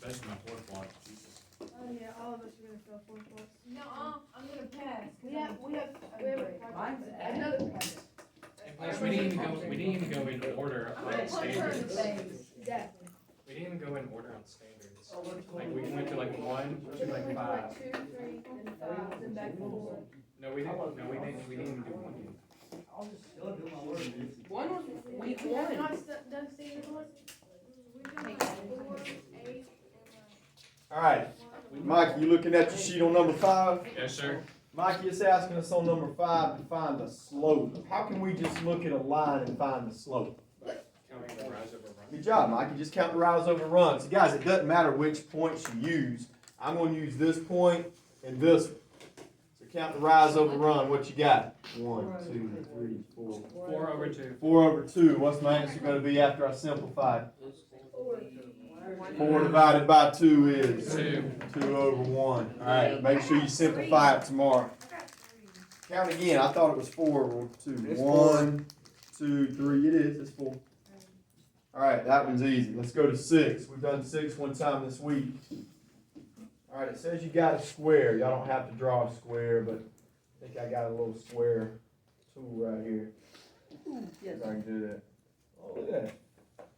Especially my fourth block. Jesus. Oh yeah, all of us are gonna fail 4 points. No, I'm gonna pass. We have a project. Another project. And plus, we didn't even go in order I'm on gonna punch her in the standards. face. Exactly. We didn't even go in order on standards. Like we went to like 1 to like 5. 2, 3, and 5, then back to 4. No, we didn't. No, we didn't. We didn't even do 1 yet. One was week We have one. not done standard ones. We did like 4, 8, All right, Mike, you looking at your sheet on number 5? Yes, sir. Mike, it's asking us on number 5 to find the slope. How can we just look at a line and find the slope? Counting the rise over run. Good job, Mike. You just count the rise over run. So, guys, it doesn't matter which points you use. I'm going to use this point and this one. So, count the rise over run. What you got? 1, 2, 3, 4. 4 over 2. 4 over 2. What's my answer going to be after I simplify it? 4. 4 divided by 2 is 2. 2 over 1. All right, make sure you simplify it tomorrow. Count again. I thought it was 4 over 2. 1, 2, 3. It is. It's 4. All right, that one's easy. Let's go to 6. We've done 6 one time this week. All right, it says you got a square. Y'all don't have to draw a square, but I think I got a little square tool right here. If I can do that. Oh, look at that.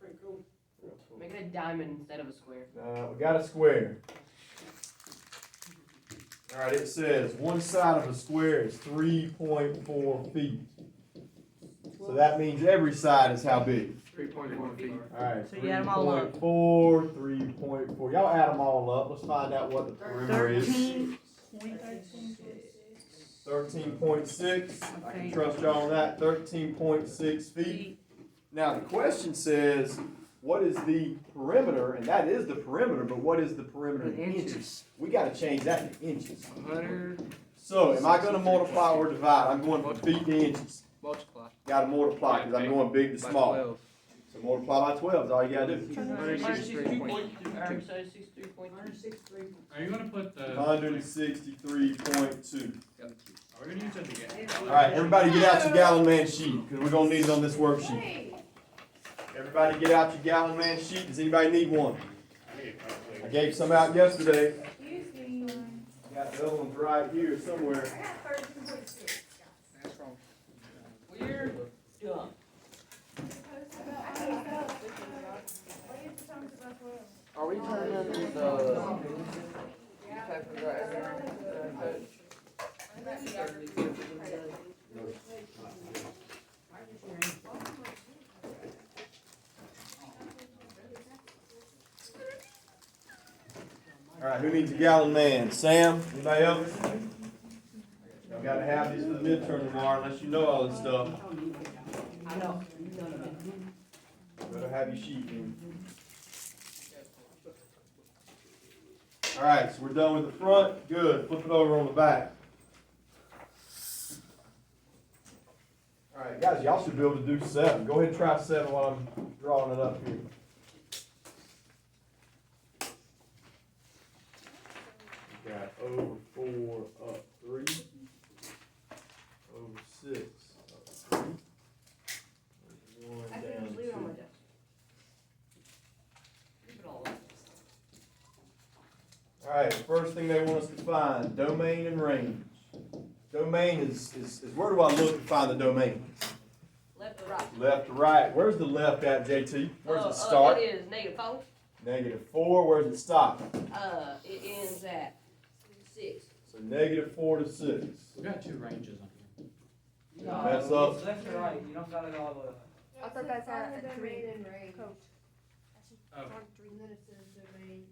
Pretty cool. Real cool. Make it a diamond instead of a square. We got a square. All right, it says one side of a square is 3.4 feet. So that means every side is how big? 3.4 feet. All right, So you add 'em all up. 3.4, 3.4. Y'all add them all up. Let's find out what the perimeter is. 13.6. I can trust y'all on that. 13.6 feet. Now the question says, what is the perimeter? And that is the perimeter, but what is the perimeter in inches? We got to change that to inches. 100. So am I going to multiply or divide? I'm going from feet to inches. Multiply. Got to multiply because I'm going big to By small. 12. So multiply by 12 is all you got to do. 163.2. Are you gonna put the? 163.2. Are we gonna use it again? All right, everybody get out your gallon man sheet because we're going to need it on this worksheet. Everybody get out your gallon man sheet. Does anybody need one? I gave some out yesterday. Excuse me. Got the other ones right here somewhere. I got 13.6. That's wrong. We're done. Are we turning the papers right here? All right, who needs a gallon man? Sam? Anybody else? Y'all got to have these for the midterm tomorrow unless you know all this stuff. I know. Better have your sheet in. All right, so we're done with the front. Good. Flip it over on the back. All right, guys, y'all should be able to do 7. Go ahead and try 7 while I'm drawing it up here. We got over 4 up 3. Over 6 up 3. 1 down 2. All right, the first thing they want us to find, domain and range. Domain is where do I look to find the domain? Left to right. Left to right. Where's the left at, JT? Where's it start? It is -4. -4. Where's it stop? It ends at 6. So -4 to 6. We got 2 ranges on here. Mess up. Left or right, you don't gotta go all the way up. I thought that's at 3 and range. Oh. And then it says domain.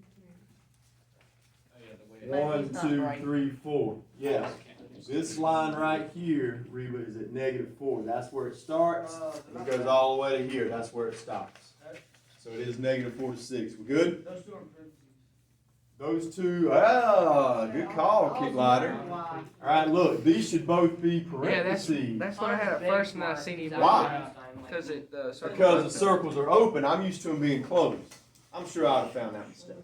Oh yeah, the way. 1, It's not 2, right. 3, 4. Yes. This line right here, Reba, is at -4. That's where it starts. And it goes all the way to here. That's where it stops. So it is -4 to 6. We good? Those two are in parentheses. Those two, good call, Kick Lighter. All right, look, these should both be parentheses. That's what I had at first, and I seen you. Why? Because it, Because the circles are open, I'm used to them being closed. I'm sure I'd have found that mistake.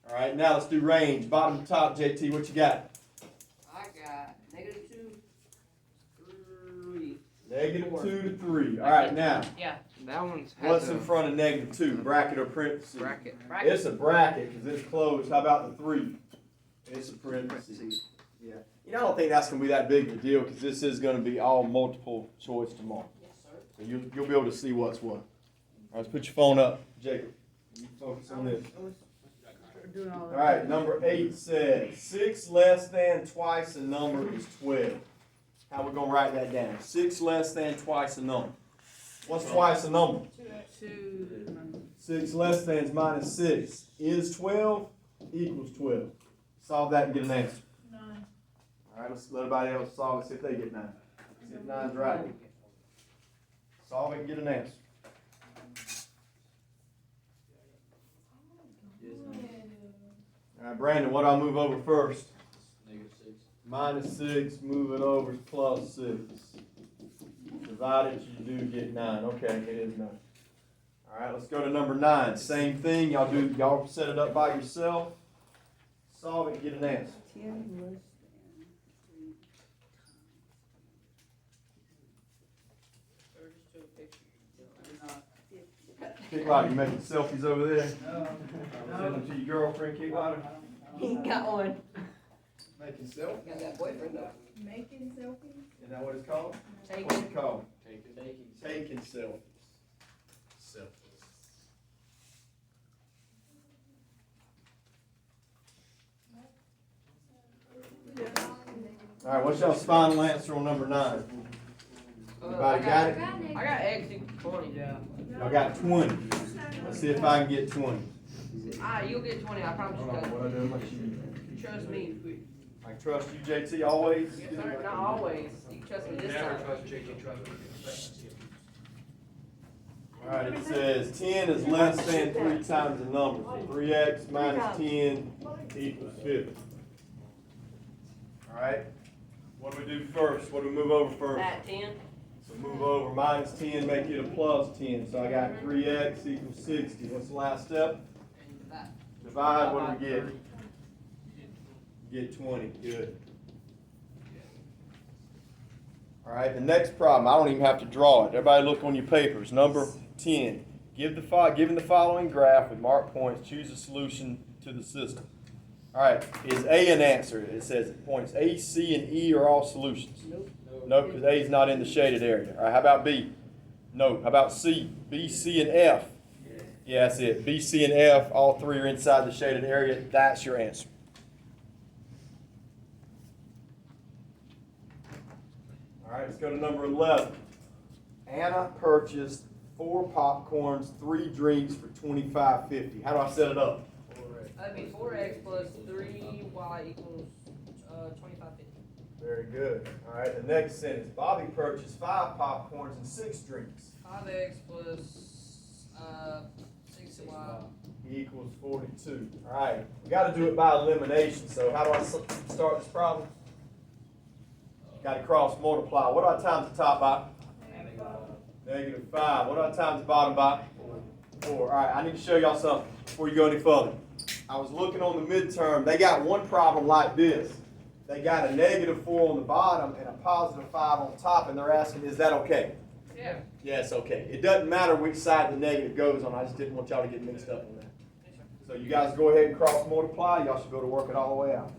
All right, now let's do range. Bottom to top, JT, what you got? I got -2, 3. -2 to 3. All right, now, Yeah, That one's has what's a in front of -2? Bracket or parentheses? bracket. It's a bracket because it's closed. How about the 3? It's a parentheses. Yeah. You know, I don't think that's gonna be that big of a deal because this is gonna be all multiple choice tomorrow. yes, sir. So you'll be able to see what's what. All right, let's put your phone up, Jacob. You focus on this. Doing all All that. right, number 8 says 6 less than twice a number is 12. How we gonna write that down? 6 less than twice a number. What's twice a number? 6 less than is -6. Is 12 equals 12. Solve that and get an answer. 9. All right, let's let everybody else solve it, see if they get 9. See if 9's right. Solve it and get an answer. All right, Brandon, what do I move over first? -6, move it over to +6. Divided, you do get 9. Okay, it is 9. All right, let's go to number 9. Same thing. Y'all set it up by yourself. Solve it and get an answer. 10 less than 3 Kick Locker, you making selfies over there? No, Send them to your girlfriend, Kick Locker? He ain't got one. Making selfies? Got that boyfriend though. Making selfies? Is that what it's called? What's Taking. it called? Taken. Taking selfies. All right, what's y'all's final answer on number 9? Everybody got it? I got X equals 20. Yeah. Y'all got 20. Let's see if I can get 20. You'll get 20, I promise you Hold on, guys. what I do? Make sure you- Trust me. I trust you, JT, always? Yes, sir. Not always. You can trust me this Never time. trust JT, trust me. All right, it says 10 is less than 3 times the number. So 3x minus 10 equals 50. All right, what do we do first? What do we move over first? At 10. So move over, minus 10, make it a plus 10. So I got 3x equals 60. What's the last step? Divide, what do we get? Get 20, good. All right, the next problem, I don't even have to draw it. Everybody look on your papers. Number 10, given the following graph with marked points, choose a solution to the system. All right, is A an answer? It says points A, C, and E are all solutions. Nope, because A is not in the shaded area. All right, how about B? No. How about C? B, C, and F? Yeah, that's it. B, C, and F, all 3 are inside the shaded area. That's your answer. All right, let's go to number 11. Anna purchased 4 popcorns, 3 drinks for $25.50. How do I set it up? That'd be 4x plus 3y equals 25.50. Very good. All right, the next sentence. Bobby purchased 5 popcorns and 6 drinks. 5x plus 6y. Equals 42. All right, we got to do it by elimination. So how do I start this problem? Got to cross multiply. What do I times the top by? -5. What do I times the bottom by? 4. All right, I need to show y'all something before you go any further. I was looking on the midterm. They got one problem like this. They got a -4 on the bottom and a +5 on top, and they're asking, is that okay? Yeah. Yes, okay. It doesn't matter which side the negative goes on. I just didn't want y'all to get mixed up on that. So you guys go ahead and cross multiply. Y'all should be able to work it all the way out.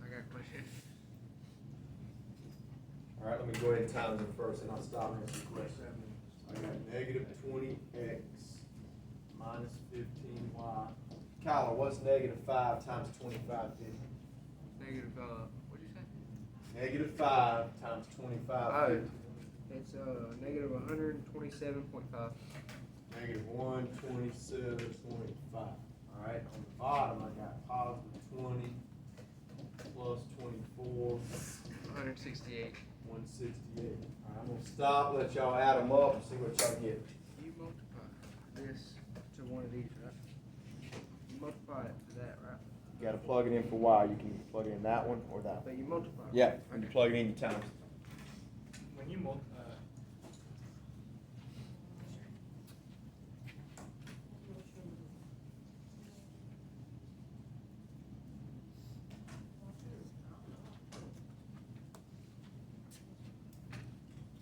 I got a question. All right, let me go ahead and times it first, and I'll stop and answer the question. I got -20x minus 15y. Kyler, what's -5 times 2550? Negative, what'd you say? -5 times 2550. It's negative 127.5. -127.5. All right, on the bottom, I got +20 plus 24, 168. 168. All right, I'm gonna stop, let y'all add them up and see what y'all get. You multiply this to one of these, right? You multiply it to that, right? You gotta plug it in for y. You can plug it in that one or that one. But you multiply. Yeah, when you plug it in, you times. When you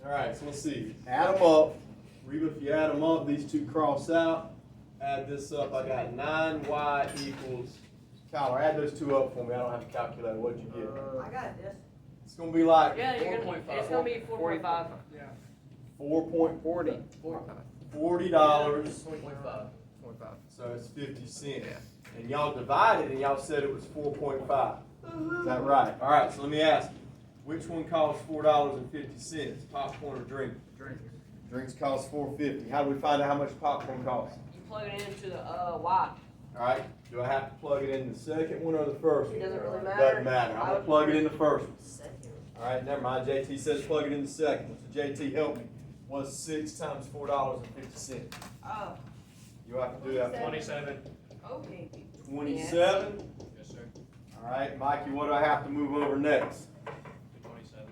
Alright, so let's see. Add them up. Reba, if you add them up, these two cross out. Add this up. I got 9y equals. Kyler, add those two up for me. I don't have a calculator. What'd you get? I got this. It's gonna be like Yeah, you're gonna, it's gonna be 4.5. Yeah. $4.40. 45. So it's 50 cents. And y'all divided and y'all said it was 4.5. Is that right? Alright, so let me ask you. Which one costs $4.50? Popcorn or drink? Drinks. Drinks cost $4.50. How do we find out how much popcorn costs? You plug it into the Y. Alright, do I have to plug it in the second one or the first one? It doesn't really matter. Doesn't matter. I'm gonna plug it in the first one. Second. Alright, never mind. JT says plug it in the second one. So JT, help me. What's 6 times $4.50? Oh, You have to do that. 27. okay. 27. Yes, sir. Alright, Mikey, what do I have to move over next? 27.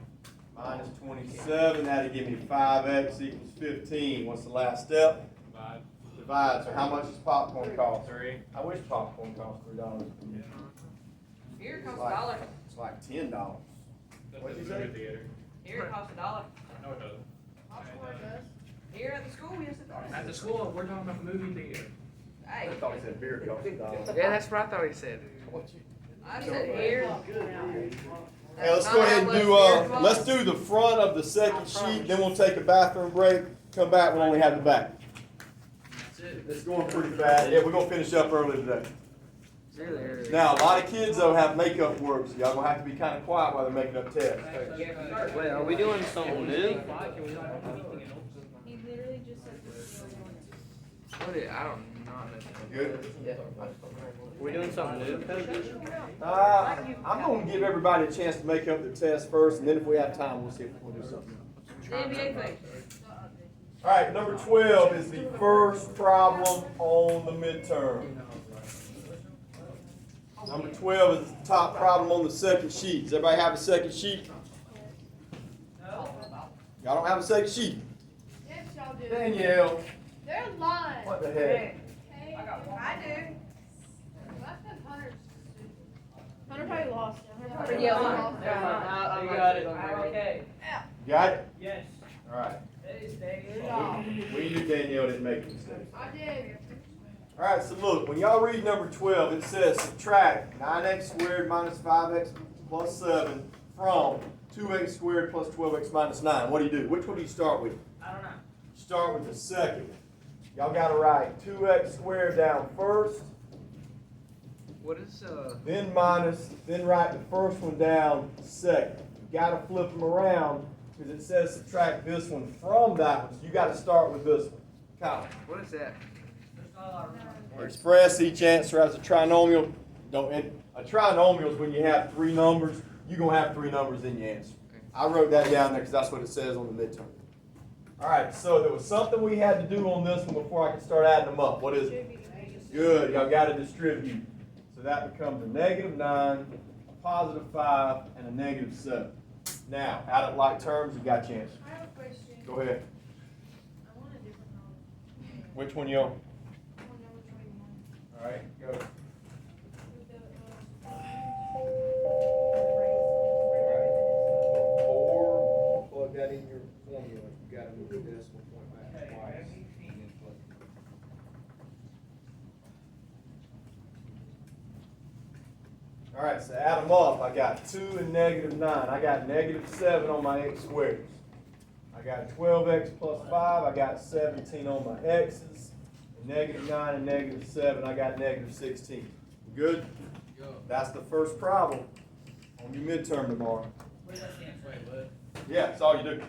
Minus 27, that'll give me 5x equals 15. What's the last step? Divide. Divide. So how much does popcorn cost? 3. I wish popcorn cost $3. Here it costs $1. It's like $10. That's What'd the you say? movie theater. Here it costs $1. No, it doesn't. Here at the school, yes it does. At the school, we're talking about the movie theater. Hey, I thought he said beer costs $1. Yeah, that's what I thought he said. I said here. Hey, let's go ahead and do, let's do the front of the second sheet, then we'll take a bathroom break, come back, we'll only have the back. That's it. It's going pretty fast. Yeah, we're gonna finish up early today. Really? Now, a lot of kids though have makeup work, so y'all gonna have to be kinda quiet while they're making up tests. Wait, are we doing something new? He literally just said this is what he wanted. What is, I don't know. Good? Are we doing something new? I'm gonna give everybody a chance to make up their test first, and then if we have time, we'll see if we'll do something else. The NBA thing. Alright, number 12 is the first problem on the midterm. Number 12 is the top problem on the second sheet. Does everybody have a second sheet? Y'all don't have a second sheet? Yes, y'all do. Danielle, They're lying. what the heck? Hey, I do. Well, that's because Hunter probably lost it. Hunter probably Yeah, lost it. you got it. Okay. Got it? Yes. Alright. Good job. We knew Danielle didn't make a mistake. I did. Alright, so look, when y'all read number 12, it says subtract 9x squared minus 5x plus 7 from 2x squared plus 12x minus 9. What do? Which one do you start with? I don't know. Start with the second one. Y'all gotta write 2x squared down first, What is, then minus, then write the first one down second. You gotta flip them around, because it says subtract this one from that one, so you gotta start with this one. Kyle. what is that? Express each answer as a trinomial. A trinomial is when you have 3 numbers. You're going to have 3 numbers in your answer. I wrote that down there because that's what it says on the midterm. All right, so there was something we had to do on this one before I could start adding them up. What is it? Good, y'all got to distribute. So that becomes a -9, a +5, and a -7. Now, add up like terms, you got your answer. I have a question. Go ahead. I want a different number. Which one you on? I want number 21. All right, go. Before, plug that in your formula, you gotta move the decimal point back twice. All right, so add them up. I got 2 and -9. I got -7 on my x squares. I got 12x plus 5. I got 17 on my x's. And -9 and -7. I got -16. Good? That's the first problem on your midterm tomorrow. What does that stand for? Yeah, that's all you do.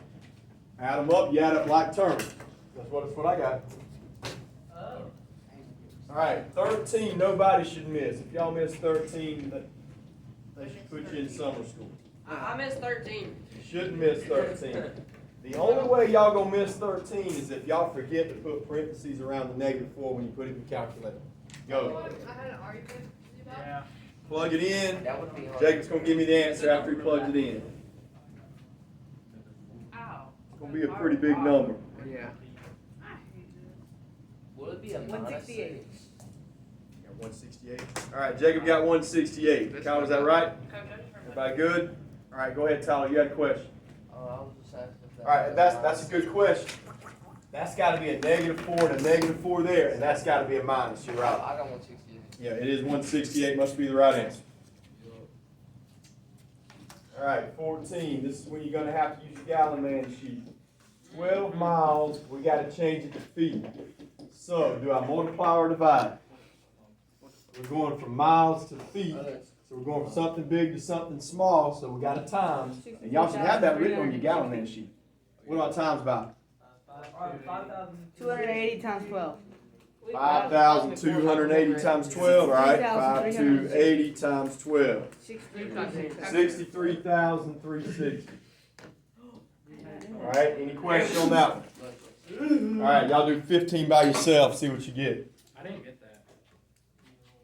Add them up, you add up like terms. That's what I got. Oh. All right, 13, nobody should miss. If y'all miss 13, they should put you in summer school. I missed 13. You shouldn't miss 13. The only way y'all gonna miss 13 is if y'all forget to put parentheses around the -4 when you put it in the calculator. Go. I had an argument with you about. Yeah. Plug it in. That would be hard. Jacob's gonna give me the answer after he plugs it in. Ow. It's gonna be a pretty big number. Yeah. I hate this. Will it be a 168? You got 168. All right, Jacob got 168. Kyle, is that right? Everybody good? All right, go ahead, Tyler. You had a question. I was just asking if Alright, that's a good question. That's gotta be a -4 and a -4 there, and that's gotta be a minus, you're right. I got 168. Yeah, it is 168, must be the right answer. Alright, 14, this is when you're gonna have to use your gallon man sheet. 12 miles, we gotta change it to feet. So, do I multiply or divide? We're going from miles to feet, so we're going from something big to something small, so we gotta times. And y'all should have that written on your gallon man sheet. What about times by? 280 times 12. 5,280 times 12, alright? 5,280 times 12. 63,360. Alright, any question on that one? Alright, y'all do 15 by yourself, see what you get. I didn't get that.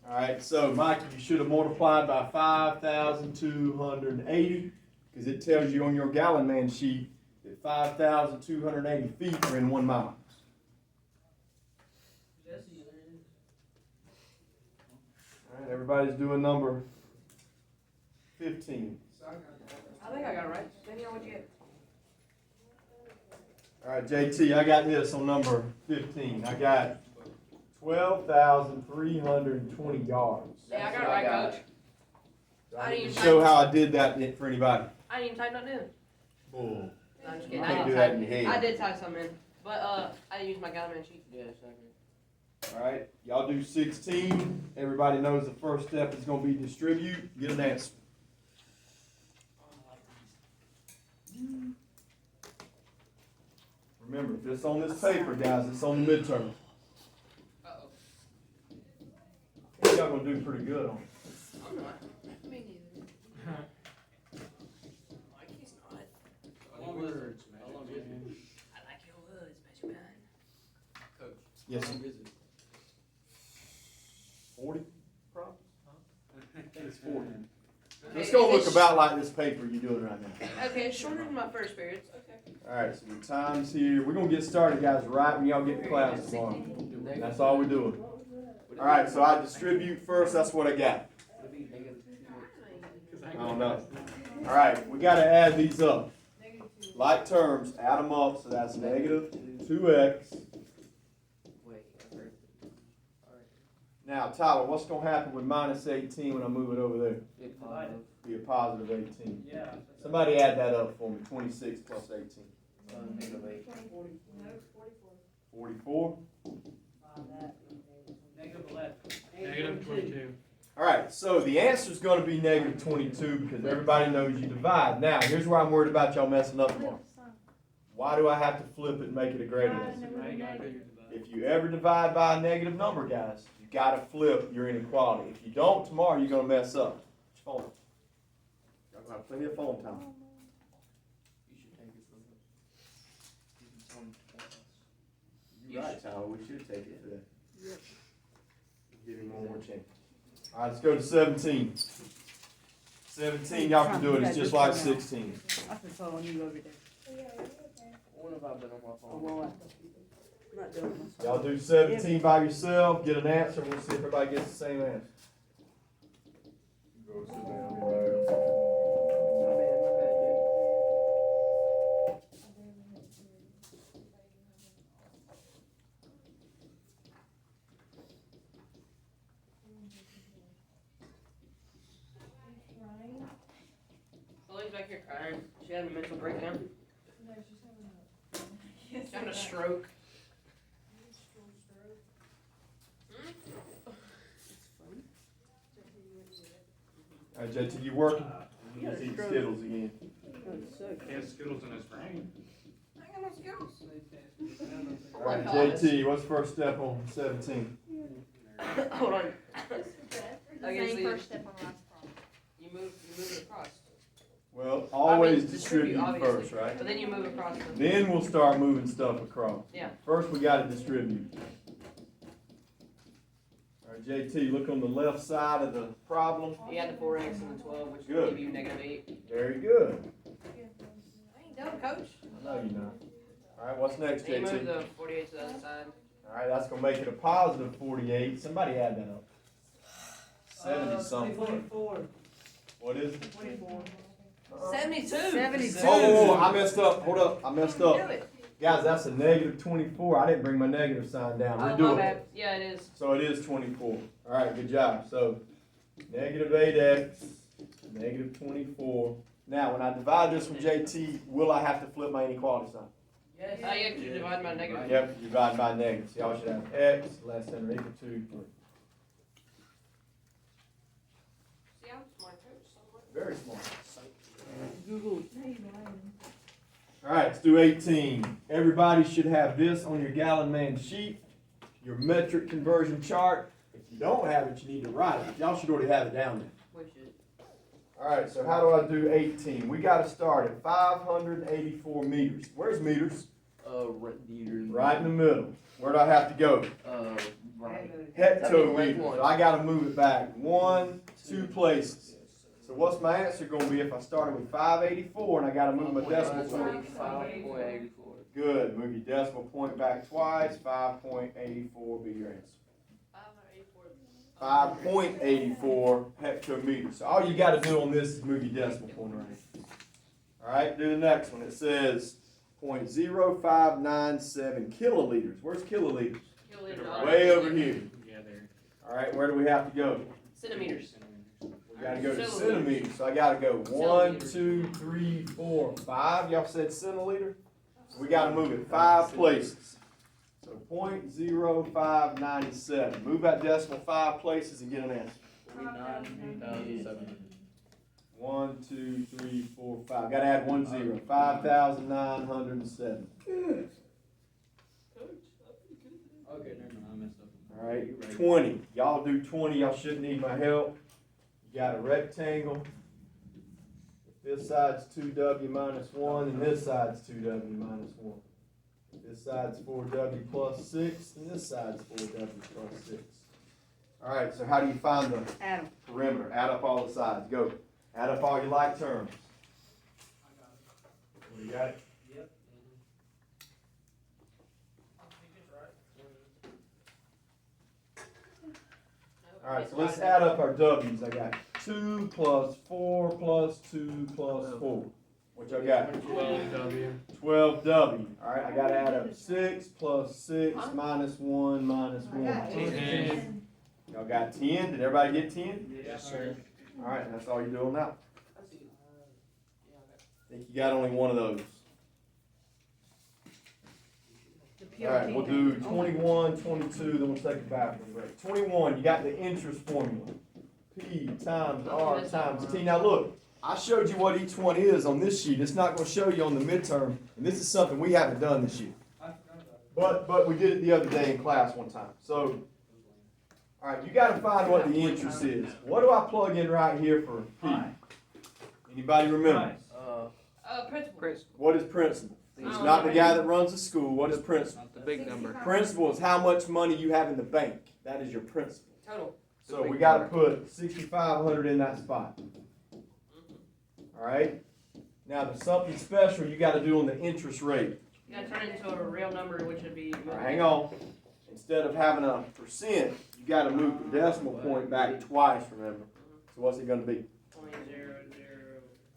Alright, so Mike, you should have multiplied by 5,280, because it tells you on your gallon man sheet that 5,280 feet are in 1 mile. Alright, everybody's doing number 15. I think I got it right. Danielle, what'd you get? Alright, JT, I got this on number 15. I got 12,320 yards. Yeah, I got it right, coach. Do I need to show how I did that for anybody? I didn't even type nothing in. Bull. No, I'm just You kidding. can't do that in your I head. did type something in, but I didn't use my gallon sheet. Yeah, Alright, y'all do 16. Everybody knows the first step is going to be distribute. Get an answer. Remember, if it's on this paper, guys, it's on the midterm. Uh-oh. I think y'all going to do pretty good on it. I'm not. Me neither. Mikey's not. Words, man. I like your words, Mr. Man. Coach. Yes, How sir. long is it? 40 problems? I think it's 40. Okay, It's going to is look it about like this paper you're doing right now. Okay, it's shorter than my first period. Okay. Alright, so the time's here. We're going to get started, guys, right when y'all get to class tomorrow. That's all we're doing. Alright, so I distribute first. That's what I got. I don't know. Alright, we got to add these up. Like terms, add them up. So that's -2x. Wait, I heard. Now, Tyler, what's going to happen with -18 when I move it over there? Be a positive 18. Yeah. Somebody add that up for me. 26 plus 18. -44. -22. Alright, so the answer is going to be -22 because everybody knows you divide. Now, here's where I'm worried about y'all messing up tomorrow. Why do I have to flip it and make it a greater than? If you ever divide by a negative number, guys, you got to flip your inequality. If you don't, tomorrow you're going to mess up. What's your phone? Y'all gonna have plenty of phone time. You should take it from You're right, Tyler. We should take it today. Give him one more chance. All right, let's go to 17. 17, y'all can do it. It's just like 16. I've been following you over there. When have I been on my Oh, phone? well, I'm not doing this. Y'all do 17 by yourself. Get an answer. We'll see if everybody gets the same answer. Go sit down. My bad, dude. Lily's back here crying. She had a mental breakdown. She's having a stroke. All right, JT, you working? You You got a eat stroke. Skittles again. He has Skittles in his brain. I got no skills. All right, JT, what's the first step on 17? Hold on. The same first step on the last problem. You move it across. Well, always I mean, distribute obviously. first, right? But then you move across. Then we'll start moving stuff across. Yeah. First, we got to distribute. All right, JT, look on the left side of the problem. You add the 4x and the 12, which Good. will give you -8. Very good. I ain't done, coach. I know you're not. All right, what's next, Then you move JT? the 48 to the other side. All right, that's going to make it a positive 48. Somebody add that up. 70 something. 24. What is it? 24. 72. 72. Oh, I messed up. Hold up. I messed Do up. it. Guys, that's a negative 24. I didn't bring my negative sign down. Oh, my Redo it. bad. Yeah, it is. So it is 24. All right, good job. So negative 8x, negative 24. Now, when I divide this from JT, will I have to flip my inequality sign? Yes. I have to divide by negative. Yep, divide by negative. So y'all should have x less than or equal to 3. See, I'm smart too. Somewhat. Very smart. Google. All right, let's do 18. Everybody should have this on your gallon man sheet, your metric conversion chart. If you don't have it, you need to write it. Y'all should already have it down there. We should. All right, so how do I do 18? We got to start at 584 meters. Where's meters? Right in the middle. Where do I have to go? Right. Hectometers. So I got to move it back 1, 2 places. So what's my answer going to be if I started with 584 and I got to move my decimal point? 5.84. Good. Move your decimal point back twice. 5.84 will be your answer. 5.84 hectometers. So all you got to do on this is move your decimal point around. All right, do the next one. It says 0.0597 kiloliters. Where's kiloliters? Way over here. Yeah, there. All right, where do we have to go? Centimeters. We got to go to centimeters. So I got to go 1, 2, 3, 4, 5. Y'all said centiliter? So we got to move it 5 places. So 0.0597. Move that decimal 5 places and get an answer. 1, 2, 3, 4, 5. Got to add 1 0. 5,907. Okay, never mind, I messed up. All right, 20. Y'all do 20. Y'all shouldn't need my help. You got a rectangle. This side's 2w minus 1, and this side's 2w minus 1. This side's 4w plus 6, and this side's 4w plus 6. All right, so how do you find the Adam. perimeter? Add up all the sides. Go. Add up all your like terms. You got it? Yep. All right, so let's add up our w's. I got 2 plus 4 plus 2 plus 4. What y'all got? 12W. 12w. All right, I got to add up 6 plus 6 minus 1 minus 1. 10. Y'all got 10? Did everybody get 10? Yes, sir. All right, that's all you're doing now. I think you got only one of those. All right, we'll do 21, 22, then we'll take a bathroom break. 21, you got the interest formula. P times R times T. Now look, I showed you what each one is on this sheet. It's not going to show you on the midterm, and this is something we haven't done this year. But we did it the other day in class one time. So, all right, you got to find what the interest is. What do I plug in right here for P? Anybody remember? Principal. What is principal? It's not the guy that runs the school. What is principal? The big number. Principal is how much money you have in the bank. That is your principal. Total. So we got to put 6,500 in that spot. All right. Now there's something special you got to do on the interest rate. You gotta turn it into a real number, which would be. All right, hang on. Instead of having a percent, you got to move the decimal point back twice. Remember. So what's it going to be?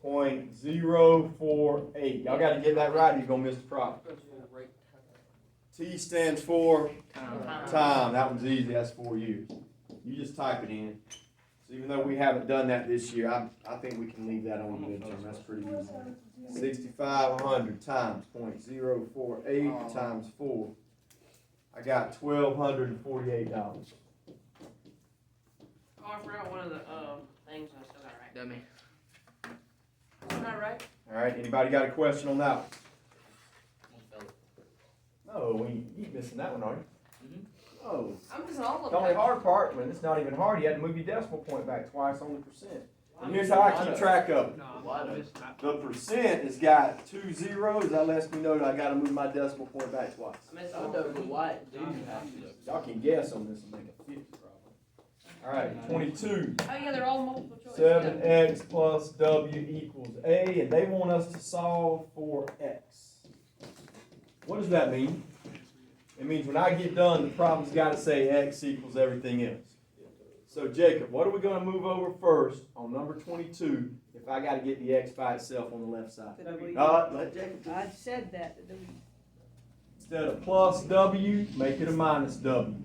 0.048. Y'all got to get that right, or you're going to miss the profit. T stands for time. That one's easy. That's 4 years. You just type it in. So even though we haven't done that this year, I think we can leave that on the midterm. That's pretty easy. 6,500 times 0.048 times 4. I got $1,248. Oh, I forgot one of the things I still got right. Dummy. Isn't that right? All right. Anybody got a question on that one? No, we keep missing that one, are you? Oh. I'm missing all of The only them. hard part, when it's not even hard, you had to move your decimal point back twice on the percent. And here's how I keep track of it. The percent has got 2 zeros. That lets me know that I got to move my decimal point back twice. I missed all of them. Y'all can guess on this and make a 50 problem. All right, 22. Oh yeah, they're all multiple choice. 7x plus w equals a, and they want us to solve for x. What does that mean? It means when I get done, the problem's got to say x equals everything else. So Jacob, what are we going to move over first on number 22 if I gotta get the X by itself on the left side. The W. Let Jacob. I said that, the W. Instead of plus W, make it a minus W.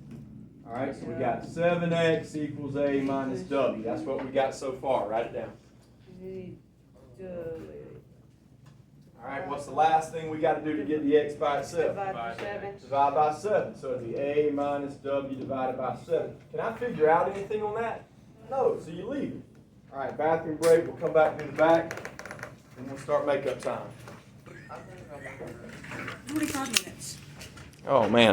Alright, so we got 7x equals a minus W. That's what we got so far. Write it down. Alright, what's the last thing we gotta do to get the X by itself? Divide by 7. Divide by 7. So it'd be a minus W divided by 7. Can I figure out anything on that? No, so you leave it. Alright, bathroom break. We'll come back to the back and we'll start makeup time. 25 minutes. Oh man.